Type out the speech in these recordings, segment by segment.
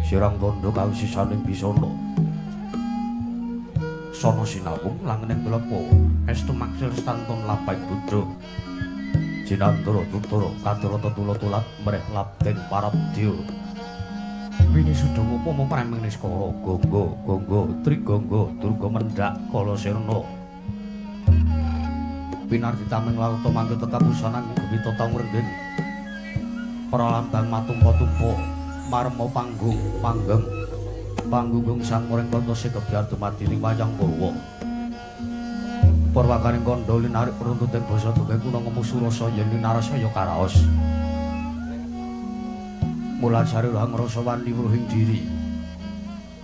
Sirang tondo kausisaning bisana sono sinawung langening telepo estu maksil stantun lapai buddha jinantara tutara katurata tula-tulat mreh labden parabdya wini sudang upama praming niskara gangga trigangga durga mendhak kala sirna pinardita ming lauta mangke tetap usanang gewita tangurenggen pralambang matumpa-tumpa marmo panggung sang muring kontose kebyar dumadining wayang Purwa Purwakaning kandha linarik peruntuting basa dongeng kuna ngemu surasa yen linarasaya karaos mulan sari rahang rasa wani wuruhing diri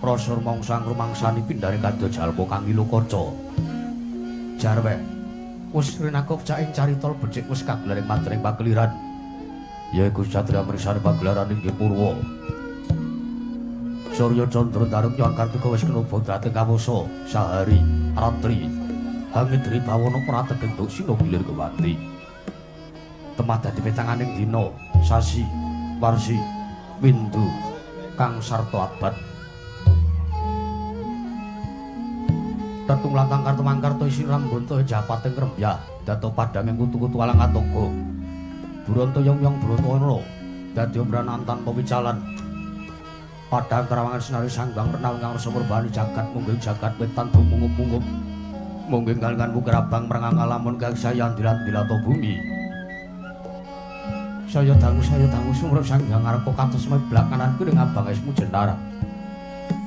rasa rumangsang rumangsani pindhane kadya jalma kang ilukaca jarwe wis rinakop cak ing carita becik wis kagelaring matering pakeliran yaiku Satria Mrisani pagelaran ing Purwa Surya Candra Tarung Yang Kartika wis kenoba dhateng kawasa sahari ratri hangidri bawana prategeng tuk sinagilir kewanti temah dadi pecanganing dina sasi warsi windu kang sarta abad Tetung lantang kartu mangkarto isi rambunto japating rembyah dato padanging kutu-kutu alang atogo Buronto yong-yong Buronto ono dadi ombranan tanpa wicalan padang terawangan sinari sanggang renang kang rasa murbani jagat mungging jagat wetan mungup-mungup mungging kalingan mukerabang merengang alamun kang sayan dilat-dilato bumi saya dangu sumrep sanggang ngarep kados meblak kanan kuning abang esmu jendara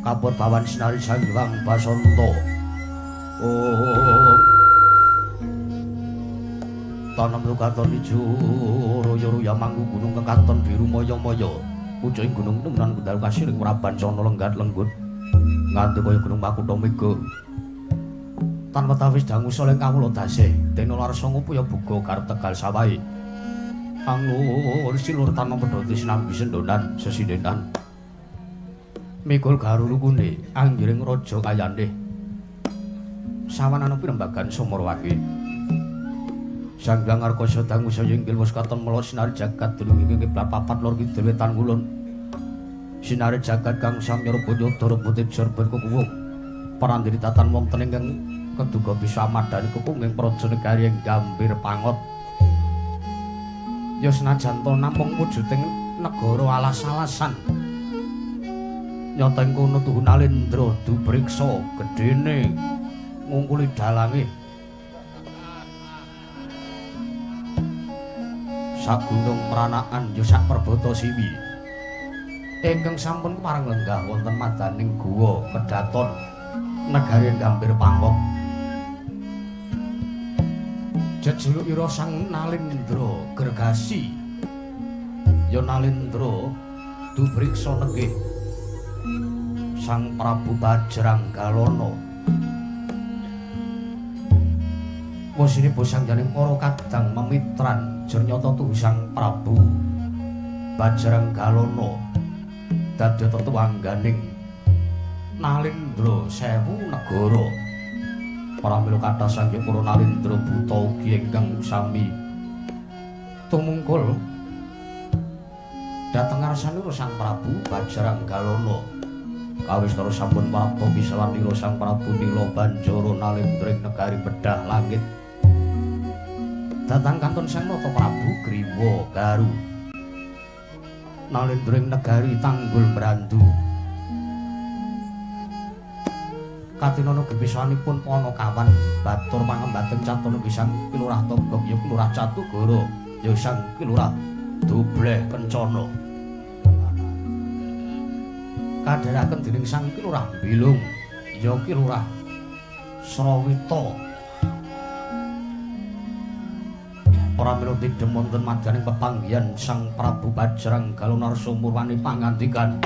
kapur bawan sinari sanggang basonto tanam lukaton ijo royo-royo manggu gunung kekaton biru moyo-moyo pucuking gunung temenan gundal kasiring meraban sono lenggat lenggut nganti kaya gunung Makutha Mega tanpa tawis dangu soleng kawula dasih dene larsa ngupuya buga karep tegal sawahe angur silur tanpa pedhoti sinambi sendonan sesindenan mikul garulukune anggiring raja kayane sawanana pirembagan Sumarwati Sanggang Arkasa dangu saya inggil wis katon mula sinari jagat dunung ing kiblat papat lor kidul wetan kulon sinari jagat kang samyara Banyudara putih jorban kukuwung parandiri tatan wonten ingkang keduga bisa madani kepunging praja negari ing gambir pangot ya senajan to namung wujuding negara alas-alasan nyata ing kono tuhu Nalendra dubriksa gedene ngungkuli dalange sak gunung Pranakan ya sak Perbata Siwi ingkang sampun kepareng lenggah wonten madaning guwa Kedaton negari Gambir Pangkok jejulukira Sang Nalindra Gergasi ya Nalindra dubriksa nenggih Sang Prabu Bajranggalana wasinipun sangjaning para kadang memitran jernyata tuhu Sang Prabu Bajranggalana dadi tetuangganing Nalindra Sewu Negara pramila kathah sanggih para Nalindra buta ugi ingkang sami tumungkul dhateng ngarsanira Sang Prabu Bajranggalana kawistara sampun prapta pisawanira Sang Prabu Nila Banjara Nalindra ing negari Bedah Langit dhateng kantun Sang Nata Prabu Griwa Garu Nalindra ing negari Tanggul Brandu katinana gebisanipun Panakawan batur pangembating catana Sang Kilurah Togog ya Kilurah Catugara ya Sang Kilurah Dobleh Kencana kadharaken dening Sang Kilurah Bilung ya Kilurah Srawita pramila tidhem wonten madaning pepanggihan Sang Prabu Bajranggalana Narsa Murwani pangandikan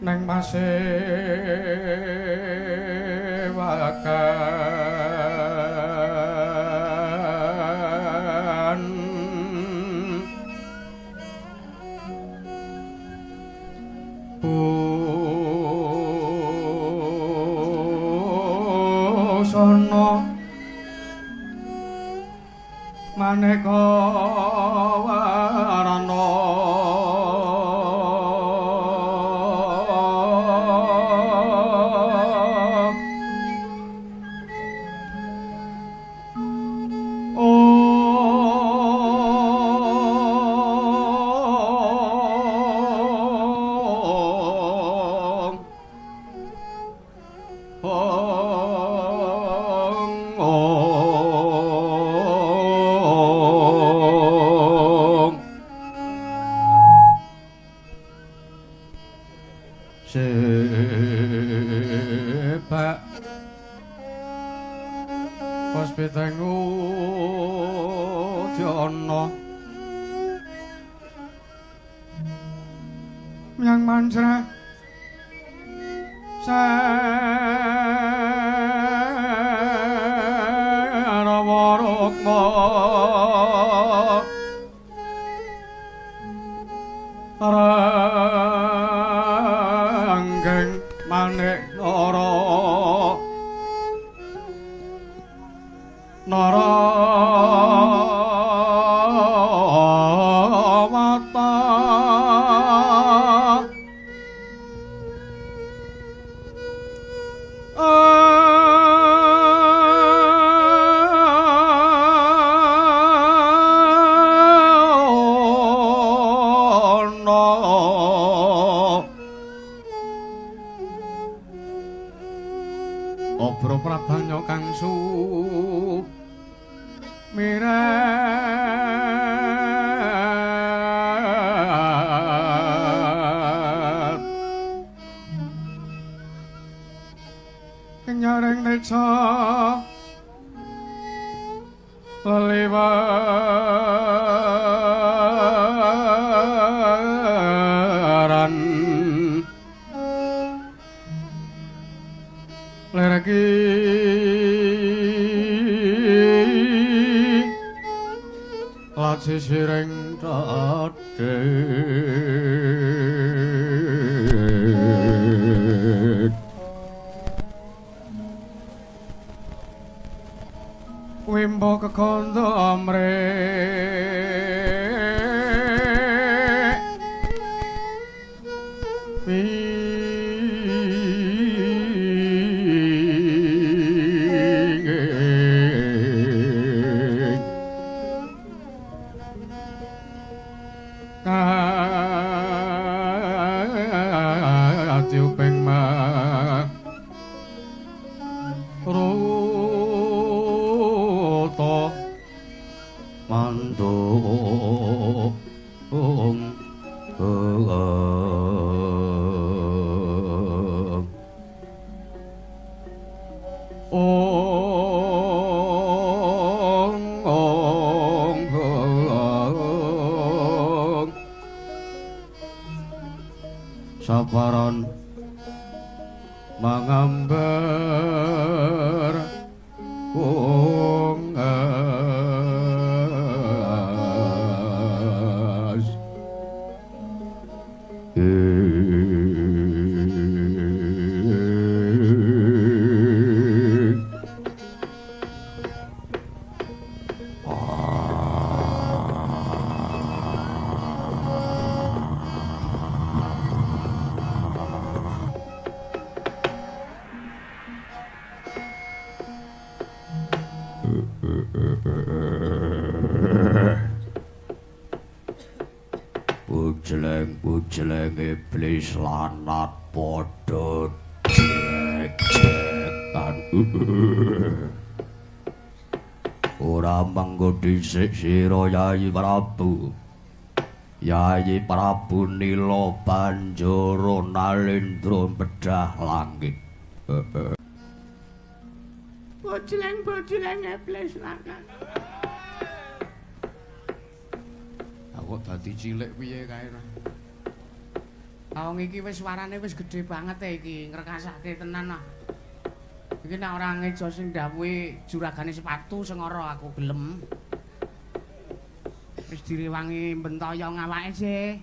neng masewakan busana maneka warna Suryodana yang manjra Sarawarukma Ranggeng manik Narawata Obro Prabanyo kang sumirat kenyaring neca leliwaran lergi laci sireng dadet wimbo kekondo amrek Tiupeng ma Ruto Mandung Saparan mangambar kungas Bujeleng iblis lanat padha jek-jekan ora manggo dhisik sira Yayi Prabu Yayi Prabu Nila Banjara Nalendra bedah langit Bujeleng iblis lanat kok dadi cilik piye kae ra. Wong iki wis warane wis gedhe banget iki, ngrekasake tenan ah. Iki nek ora ngejo sing dawuhe juragane sepatu sing ora aku gelem. Wis direwangi bentoyo ngawake sih.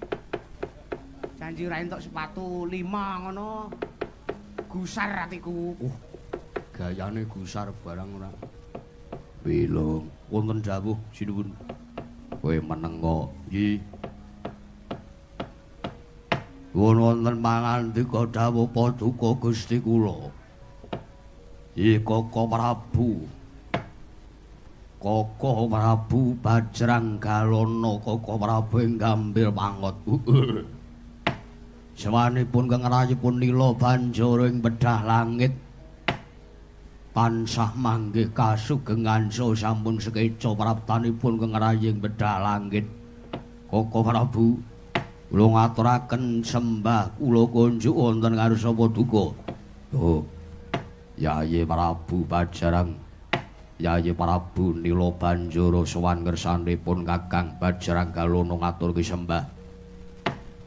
Janji ra entuk sepatu 5 ngono. Gusar atiku. Gayane gusar barang ora. Bilung wonten dawuh sinuwun kowe menengo nggih wonten mangandika dawuh paduka Gusti kula Koko Prabu Bajranggalana Koko Prabu ing gambir pangot sawanipun kang rayipun Nila Banjara ing bedah langit tansah manggih kasugengan sampun sekeca praptanipun kang raying bedah langit Koko Prabu kula ngaturaken sembah kula kunjuk wonten ngarsa paduka Yayi Prabu Bajrang Yayi Prabu Nila banjur sowan ngersanipun Kakang Bajranggalono ngaturke sembah.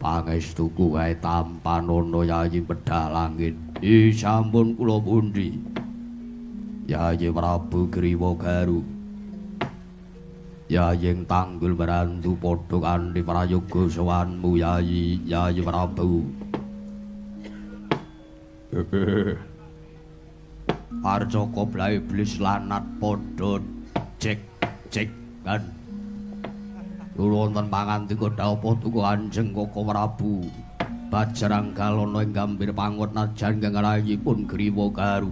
Pangestuku wae tampanono Yayi Bedhah Langit. Sampun kula pundi. Yayi Prabu Griwa Garu. Yayi Tanggul Merantu padha kanthi prayoga sowanmu Yayi Prabu. Arca Kobra Iblis lanat padha cek kan. Wonten pangantika dhawuh tuku Kanjeng Koko Prabu Bajranggalono ing gambir pangot najan gangarayipun Griwa Garu.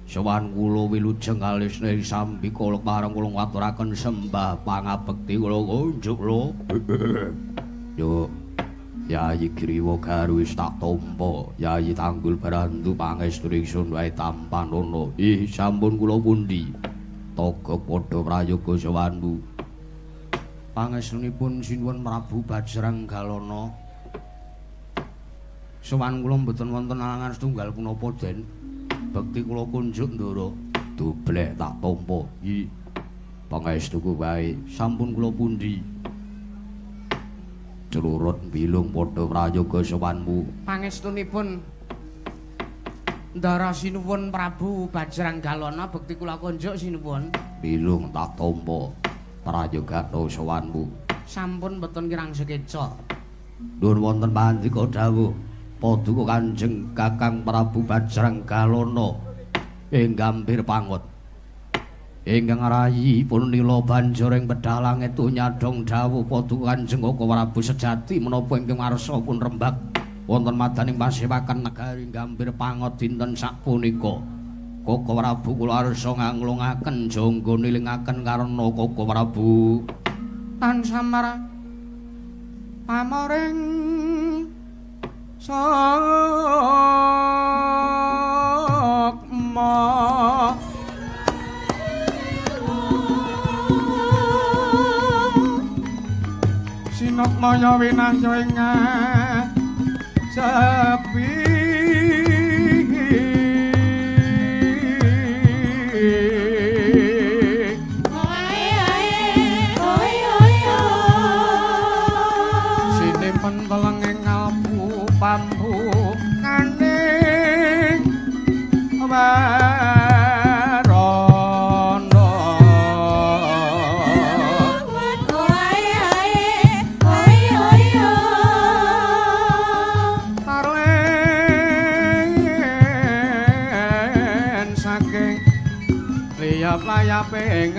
Sowan kula wilujeng alisne sambi kula pareng kula ngaturaken sembah pangabekti kula kunjuk lho. Yo Yayi Griwa Garu wis tak tampa, Yayi Tanggul Barantu pangestu ingsun wae tampanono. Sampun kula pundi? Toga padha prayoga sowanmu. Pangestunipun sinuwun Prabu Bajranggalono. Sowan kula mboten wonten alangan setunggal punapa den. Bekti kula kunjuk ndara dobleh tak tampa. Pangestuku wae, sampun kula pundi? Curut bilung padha prayoga sowanmu. Pangestunipun Ndara sinuwun Prabu Bajranggalono bekti kula kunjuk sinuwun. Bilung tak tampa prayogana sowanmu. Sampun mboten kirang sekeca. Nuwun wonten pandika dawuh Paduka Kanjeng Kakang Prabu Bajranggalono ing gambir pangot. Ingkang rayipun Nila banjur ing Bedhah Langit nyadhong dawuh Paduka Kanjeng Koko Prabu sejati menapa ingkang ngarsa pun rembag wonten madaning pasewakan negari gambir pangot dinten sapunika. Koko Prabu kula arsa nganglungaken jangga nilingaken karna Koko Prabu tansah marang pamoring sakma sinakmaya winasya ing sepi penteleng ing kalbu pambu kaning warono Tarlen saking liyap-layape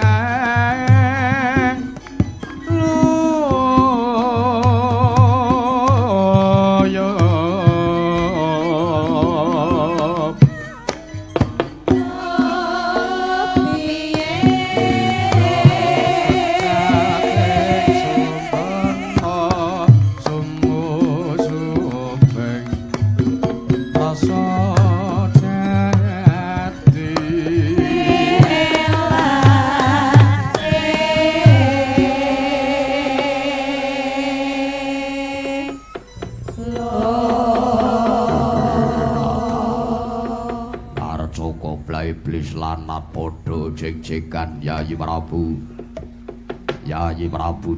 Iblis lanat padha jek-jekan Yayi Prabu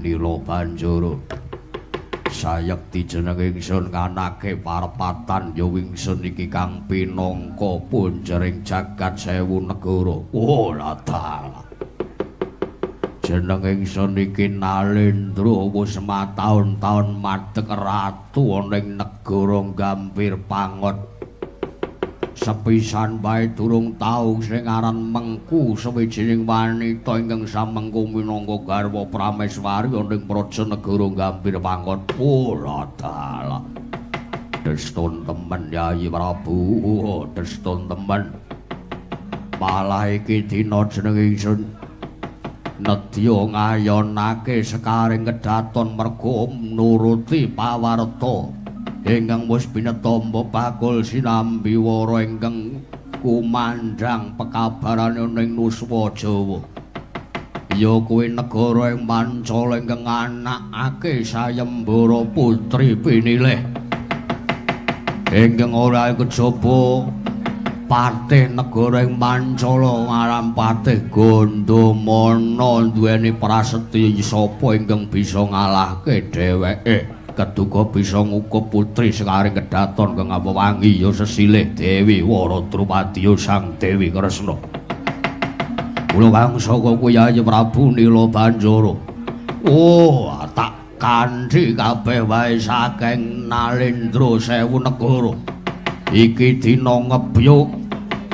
Nila banjur sayekti jeneng ingsun nganake parepatan ya wingsun iki kang pinangka punjering jagat 1000 negara. Ora dalah. Jeneng ingsun iki Nalendra wis mataun-taun madheg ratu ana ing negara Gambir Pangot. Sepisan bae durung tau sing aran Mengku sawijining wanita ingkang samengku minangka garwa Prameswari ana ing Prajanegara Gambir Pangot. Ora dalah. Destun temen Yayi Prabu, destun temen. Malah iki dina jeneng ingsun nedya ngayonake sekaring kedaton merga nuruti pawarta ingkang wis pinetampa bakul sinambi wara ingkang kumandhang pekabarane ning Nuswa Jawa. Ya kuwi negara ing Mancala ingkang anakake Sayembara Putri Pinilih ingkang ora kejaba Patih negara ing Pancala ngaran Patih Gandamana duweni prasetya sapa ingkang bisa ngalahke dheweke keduga bisa ngukup putri sekaring kedaton kang apawangi ya sesilih Dewi Waradrupadi Sang Dewi Kresna. Kula wangsa kuwi Yayi Prabu Nila Banjara. Oh, tak kanthi kabeh wae saking Nalendra Sewu negara. Iki dina ngebyuk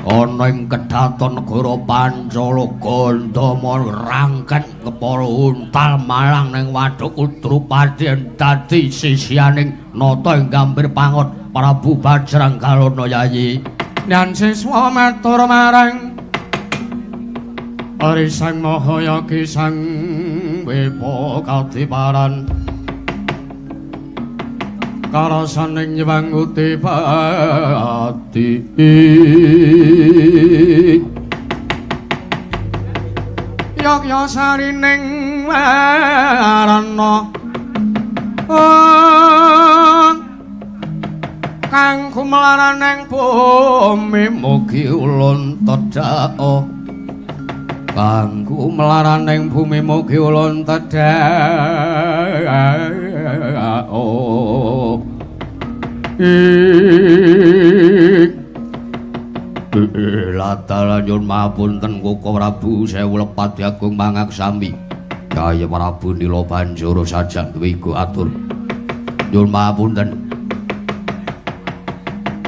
ana ing kedaton negara Pancala Gandamana rangken kepara untal malang ning wadhuk Udrupadi dadi sisianing nata ing Gambir Pangot Prabu Bajrangalana Yayi. Nyan siswa matur marang Ari Sang Mahayagi Sang Wipa Kadiparan karasaning nywanguti pati Yogya sarining warana kang kumlaraneng bumi mugi ulun tedhak kanggo mlaraning bumi mugi ulun tedhak Latala nyuwun mapunten Koko Prabu Sewu Lepati Agung Mangaksami Yayi Prabu Nila Banjara sajan duwe atur nyuwun mapunten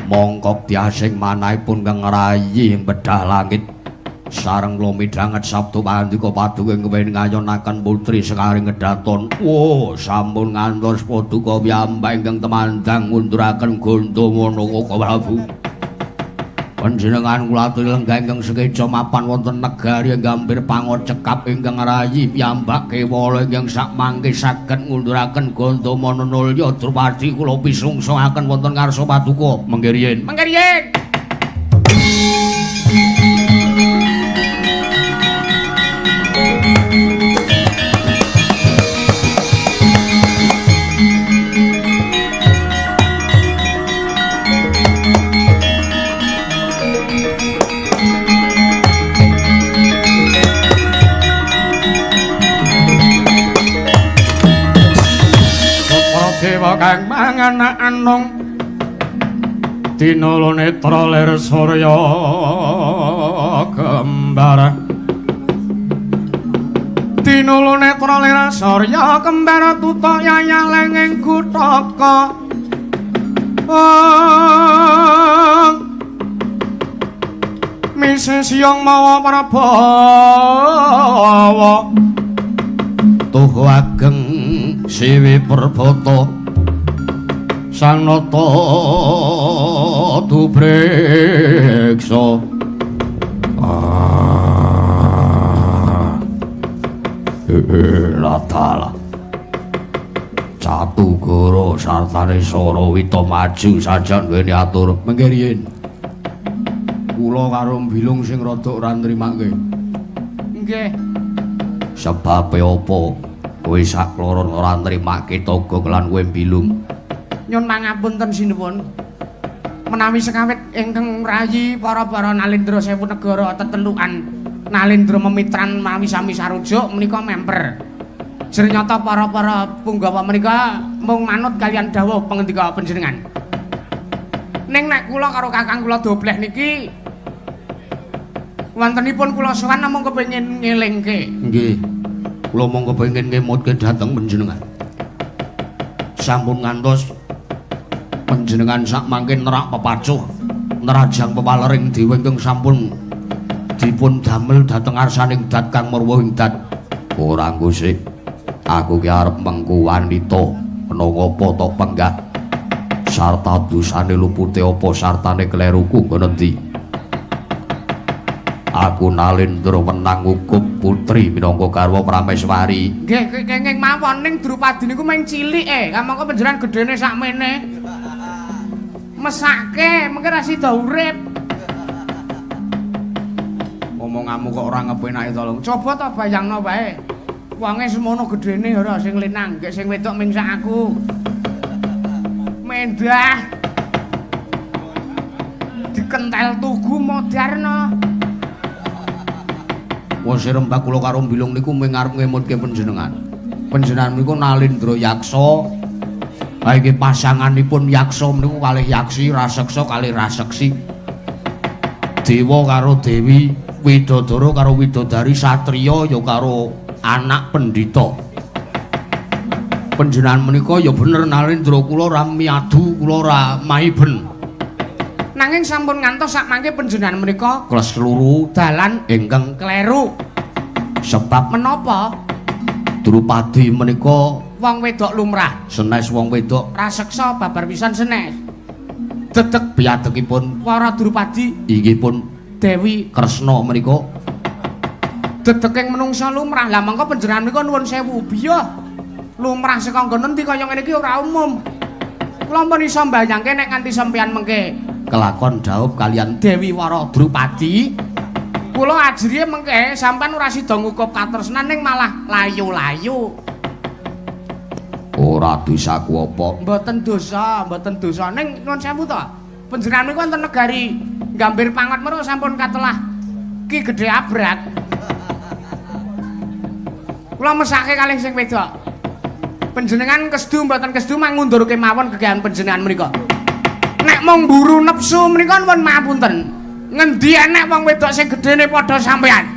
mongkok tiasing manahipun kang rayi ing bedah langit sareng kula midhanget sabda pandika paduka kepengin ngayonaken putri sekaring kedaton. Oh, sampun ngantos paduka piyambak ingkang temandang ngunduraken Gandamana Koko Prabu. Panjenengan kula aturi lenggah ingkang sekeca mapan wonten negari Gambir Pangot cekap ingkang rayi piyambak kewala ingkang sakmangke saged ngunduraken Gandamana Nulya Drupadi kula pisungsaaken wonten ngarsa paduka. Mengke riyen. Dewa kang mangan anung dina netra lir surya kembar dina netra lir surya kembar tutuk yayaleng ing Kutaka misis yang mawa Prabawa tuhu ageng Siwi Perbata sang nata dubreksa latala Catugara sartane Sarawita maju sajan kene atur mengke riyen kula karo Bilung sing rada ora nrimake nggih sebabe apa kowe sakloron ora nrimake toga kelan kowe Bilung. Nyun pangapunten sinuwun. Menawi sekawit ingkang rayi para Nalendra Sewu negara tetelukan Nalendra memitran mawi sami sarujuk menika memper. Jernata para punggawa menika mung manut kalian dawuh pangendika panjenengan. Ning nek kula karo kakang kula dobleh niki wontenipun kula sowan namung kepengin ngelingke. Nggih. Kula mung kepengin ngemutke dhateng panjenengan. Sampun ngantos panjenengan sak mangke nerak pepacuh, nerajang pepalering dewa ingkang sampun dipun damel dhateng arsaning dat kang marwa ing dat. Ora ngusik. Aku ki arep mengku wanita menapa tok penggak. Sarta dosane lupute apa sartane kleruku nggon endi? Aku Nalendra menang ngukup putri minangka garwa Prameswari. Nggih, kenging mawon ning Drupadi niku mung cilik kamangka panjenengan gedene sakmene. Mesake mengke ra sida urip. Omonganmu kok ora ngepenake to, Long. Coba to bayangno wae. Wonge semono gedene ora sing linang, nggih sing wedok mingsak aku. Mendah. dikentel tugu Modarna. Wong Rembag kula karo Bilung niku mung arep ngemutke panjenengan. Panjenengan niku Nalindra Yaksa. Ha iki pasanganipun Yaksa niku kalih Yaksi, Raseksa kalih Raseksi. Dewa karo Dewi, Widodara karo Widodari, satriya ya karo anak pendhita. Panjenengan menika ya bener Nalindra kula ora miadu, kula ora maiben. Nanging sampun ngantos sak mangke panjenengan menika Klesluruh dalan ingkang kleru. sebab Menapa? Drupadi menika Wong wedok lumrah, senes wong wedok raseksa babar pisan senes. Dedeg piyadekipun para Drupadi inggih pun Dewi Kresna menika dedeking menungsa lumrah. Lah mangka panjenengan menika nuwun sewu biya. Lumrah saka nggon endi kaya ngene iki ora umum. Kula pun iso mbayangke nek nganti sampeyan mengke kelakon dhaup kalian Dewi Wara Drupadi, kula ajriye mengke sampean ora sida ngukup katresnan ning malah layu-layu. ora dosaku apa. Mboten dosa, mboten dosa. Ning nuwun sewu to. Panjenengan niku wonten negari Gambir Pangot menika sampun katelah Ki Gedhe Abrak. Kula mesake kalih sing wedok. Panjenengan kestu mboten kestu mangundurke mawon kegiatan panjenengan menika. Nek mung mburu nepsu menika nuwun mapunten. Ngendi enek wong wedok sing gedene padha sampean?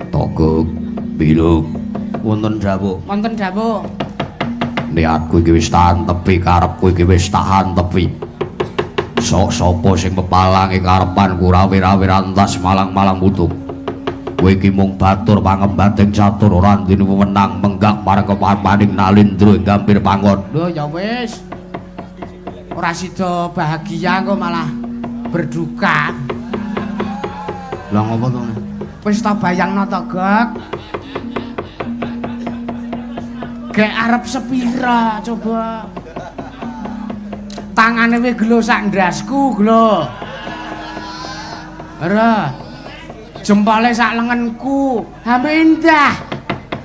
Togok Bilung Wonten dawuh. Niatku iki wis tahan tepi, karepku iki wis tahan tepi. Sok sapa sing mepalangi karepanku rawe-rawe rantas malang-malang mutung. Kowe iki mung batur pangembating catur ora ndine wewenang menggak marang kepaning Nalindra ing Gambir Pangot. Lho ya wis. Ora sida bahagia kok malah berduka. Lah ngopo to? Wis ta bayangno to, Gok. Gek arep sepira coba. Tangane wis gelo sak ndasku, gelo. Ora. Jempole sak lengenku. Hamindah.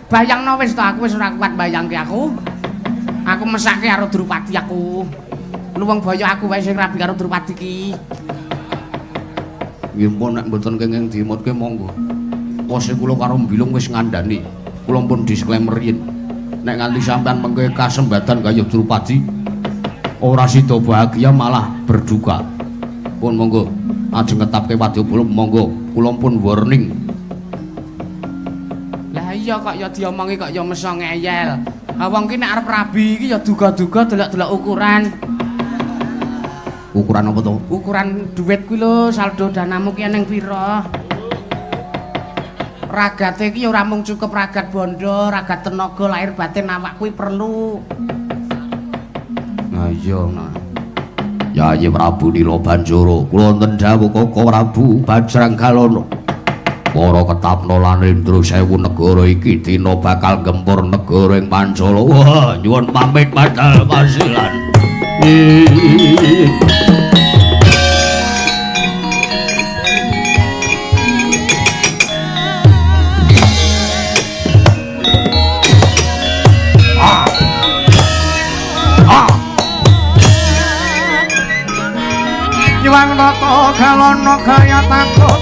Bayangno wis to, aku wis ora kuat bayangke aku. Aku mesake karo Drupadi aku. Luwung boyo aku wae sing rabi karo Drupadi ki. Nggih pun nek mboten kenging dimutke monggo. Pose kula karo Bilung wis ngandhani. Kula pun disclaimer yen nek nganti sampean mengke kasembadan kaya Drupadi ora sida bahagia malah berduka. Pun monggo ajeng ngetapke wadyabala monggo kula pun warning. Lah iya kok ya diomongi kok ya meso ngeyel. Ha wong ki nek arep rabi iki ya duga-duga delok-delok ukuran. Ukuran apa to? Ukuran dhuwit kuwi lho, saldo danamu ki ning pira? Ragate iki ora mung cukup ragat bondo, ragat tenaga lahir batin awak kuwi perlu. Nah iya nah. Yayi Prabu Nila Banjara, kula wonten dawuh Koko Prabu Bajrangalana. Para ketapna Nalindra sewu negara iki dina bakal gempur negara ing Pancala. Wah, nyuwun pamit padhal pasilan. Nyuwang nata galana gaya takut.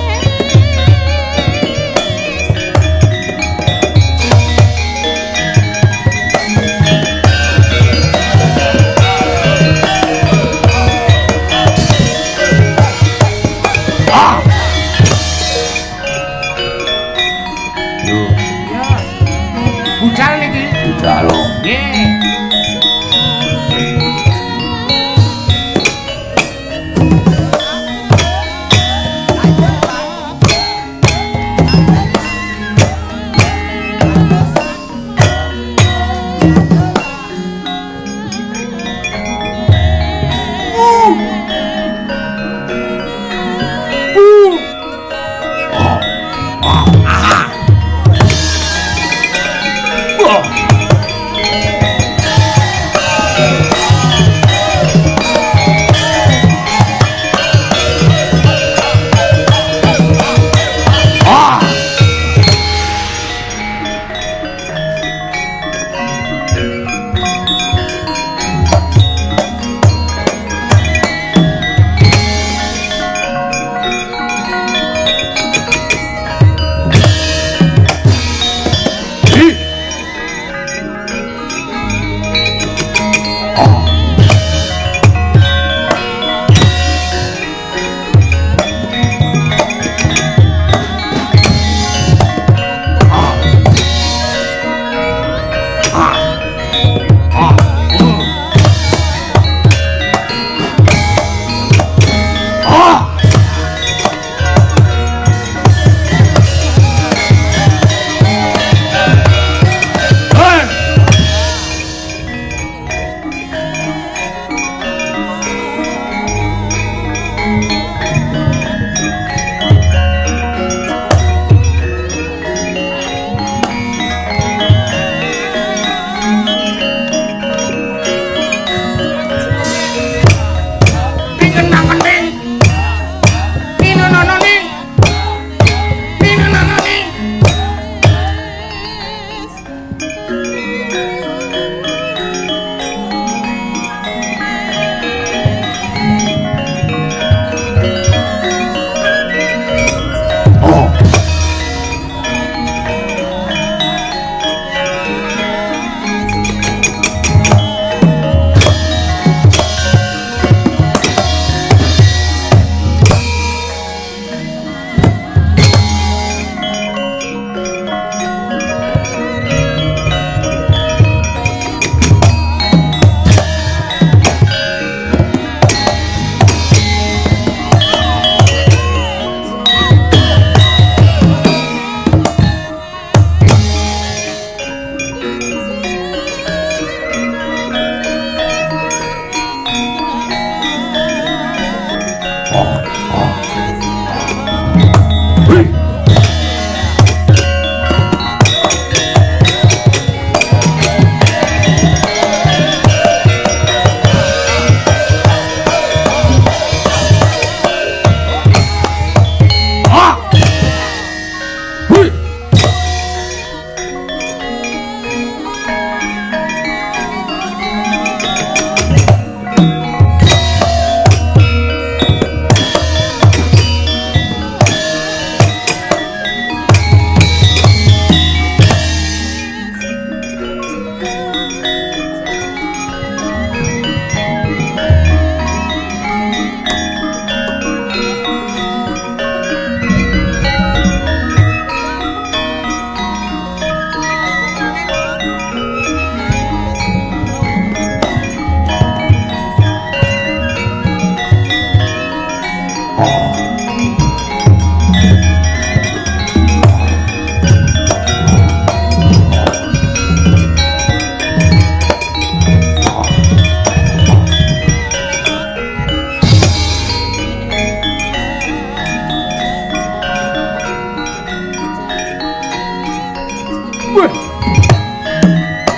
Budal niki. Budal. Nggih.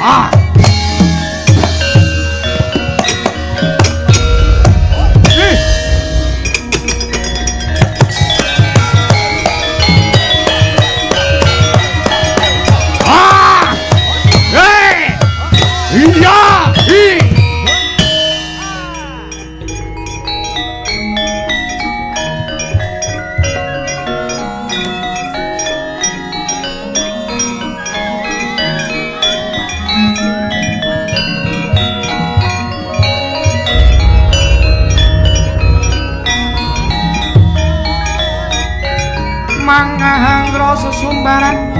Ah! Iya! Mangahang rasa sumbaran